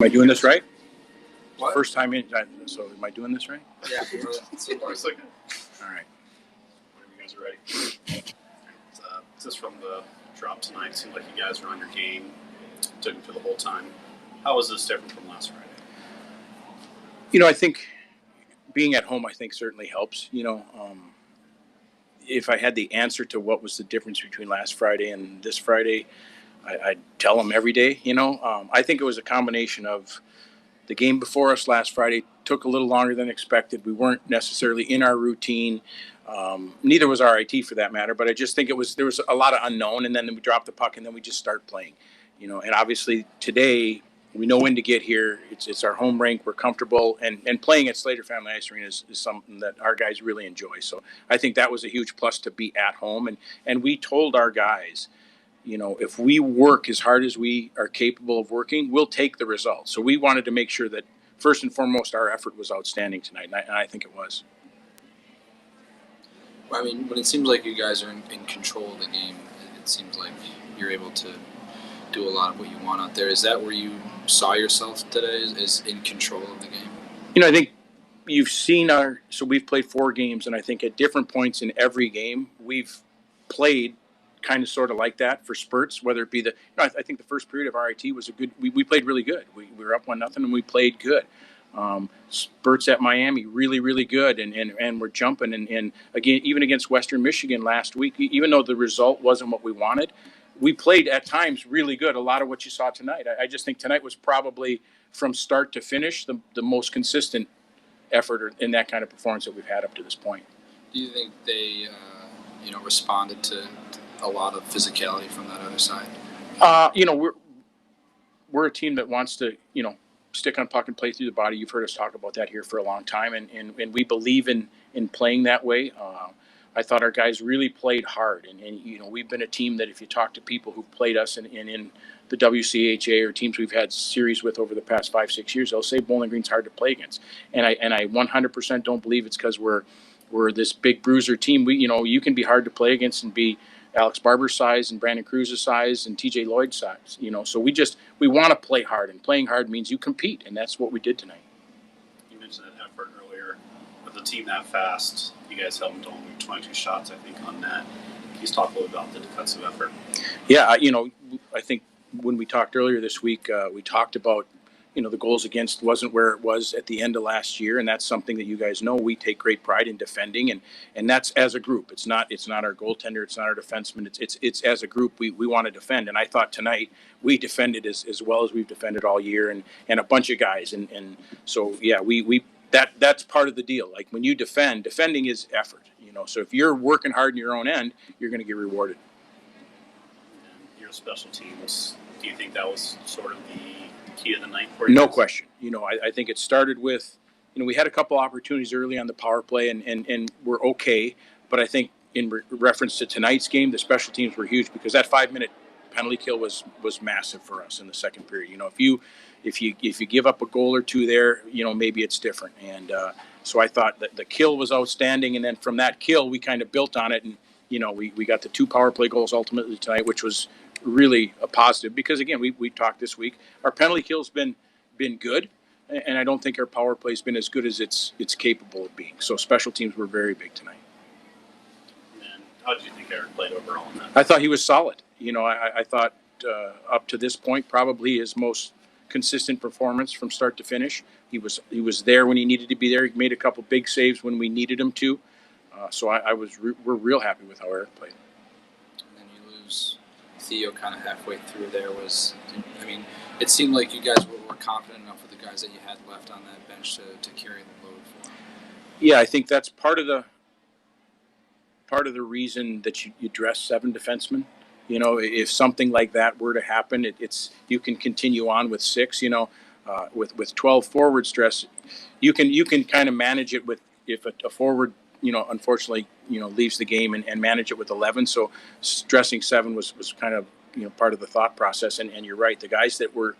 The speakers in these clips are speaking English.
Am I doing this right? What? First time in, so am I doing this right? Yeah. So far, so good. All right. Whenever you guys are ready. Just from the drop tonight, it seemed like you guys were on your game. Took it for the whole time. How was this different from last Friday? I think being at home, certainly helps. If I had the answer to what was the difference between last Friday and this Friday, I'd tell them every day. I think it was a combination of the game before us last Friday took a little longer than expected. We weren't necessarily in our routine. Neither was our IT for that matter. But I just think there was a lot of unknown, and then we dropped the puck, and then we just start playing. And obviously today we know when to get here. It's our home rink. We're comfortable, and playing at Slater Family Ice Arena is something that our guys really enjoy. So I think that was a huge plus to be at home, and we told our guys, if we work as hard as we are capable of working, we'll take the results. So we wanted to make sure that first and foremost our effort was outstanding tonight, and I think it was. Well, I mean, when it seems like you guys are in control of the game, it seems like you're able to do a lot of what you want out there. Is that where you saw yourself today, is in control of the game? I think you've seen so we've played 4 games, and I think at different points in every game, we've played kind of sort of like that for spurts, whether it be I think the first period of RIT was we played really good. We were up 1-0 and we played good. Spurts at Miami, really, really good, and we're jumping. And again, even against Western Michigan last week, even though the result wasn't what we wanted, we played at times really good. A lot of what you saw tonight. I just think tonight was probably from start to finish the most consistent effort in that kind of performance that we've had up to this point. Do you think they responded to a lot of physicality from that other side? We're a team that wants to stick on puck and play through the body. You've heard us talk about that here for a long time, and we believe in playing that way. I thought our guys really played hard, and we've been a team that if you talk to people who've played us in the WCHA or teams we've had series with over the past 5-6 years, they'll say Bowling Green's hard to play against, and I 100% don't believe it's because we're this big bruiser team. You can be hard to play against and be Alex Barber's size and Brandon Cruz's size and TJ Lloyd's size, so we want to play hard, and playing hard means you compete, and that's what we did tonight. You mentioned that effort earlier. With a team that fast, you guys held them to only 22 shots, I think, on net. Can you talk a little about the defensive effort? Yeah, I think when we talked earlier this week, we talked about the goals against wasn't where it was at the end of last year, and that's something that you guys know we take great pride in defending, and that's as a group. It's not our goaltender, it's not our defenseman. It's as a group we want to defend, and I thought tonight we defended as well as we've defended all year, and a bunch of guys, and so yeah, that's part of the deal. Like when you defending is effort, So if you're working hard in your own end, you're going to get rewarded. And your special teams, do you think that was sort of the key of the night for you? No question. I think it started with, we had a couple opportunities early on the power play and we're okay. But I think in reference to tonight's game, the special teams were huge because that 5-minute penalty kill was massive for us in the second period. If you give up a goal or two there, maybe it's different. And so I thought that the kill was outstanding. And then from that kill, we kind of built on it. And, we got the 2 power play goals ultimately tonight, which was really a positive because again we talked this week, our penalty kill's been good, and I don't think our power play's been as good as it's capable of being. So special teams were very big tonight. And how did you think Eric played overall in that? I thought he was solid. I thought up to this point probably his most consistent performance from start to finish. He was there when he needed to be there. He made a couple big saves when we needed him to. So we're real happy with how Eric played. And then you lose Theo kind of halfway through there. It seemed like you guys were confident enough with the guys that you had left on that bench to carry the load for them. Yeah, I think that's part of the reason that you dress 7 defensemen. If something like that were to happen, you can continue on with 6. With 12 forwards dress, you can kind of manage it with if a forward unfortunately, leaves the game and manage it with 11. So dressing 7 was kind of, part of the thought process. And you're right. The guys that were,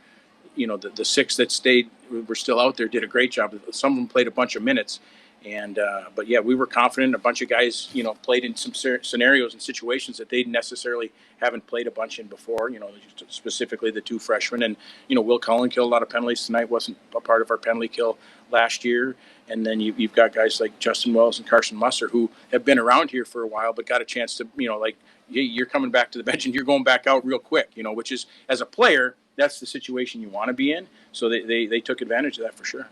the 6 that stayed, were still out there, did a great job. Some of them played a bunch of minutes. And but yeah, we were confident. A bunch of guys, played in some scenarios and situations that they necessarily haven't played a bunch in before. Specifically the two freshmen, and Will Cullen killed a lot of penalties tonight. Wasn't a part of our penalty kill last year. And then you've got guys like Justin Wells and Carson Musser who have been around here for a while, but got a chance to, you're coming back to the bench and you're going back out real quick. Which is, as a player, that's the situation you want to be in. So they took advantage of that for sure.